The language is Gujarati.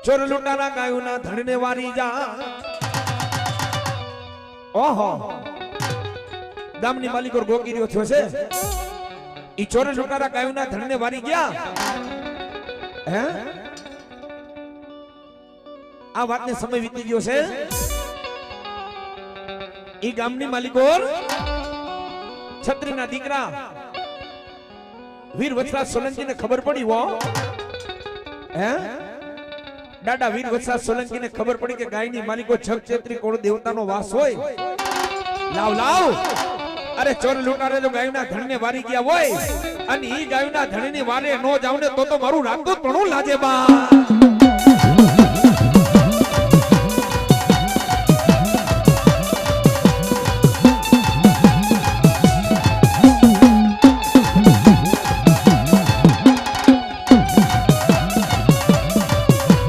ચોર લૂંટારા ગાયોના ધણને વારી જા. ઓહો ગામની માલિકો ગોગીરીઓ થયો છે. ઈ ચોર લૂંટારા ગાયોના ધણને વારી ગયા. હે આ વાતને સમય વીતી ગયો છે. ઈ ગામની માલિકો છત્રીના દીકરા વીર વત્સરાજ સોલંકીને ખબર પડી હો. હે દાદા વીર વત્સરાજ સોલંકીને ખબર પડી કે ગાયની માલિકો જગચેત્રી કોળ દેવતાનો વાસ હોય. લાવ લાવ અરે ચોર લૂંટારે જો ગાયના ધણને વારી ગયા હોય અને ઈ ગાયના ધણની વારે નો જાવ ને તો મારું રાતું પણ લાજે બા.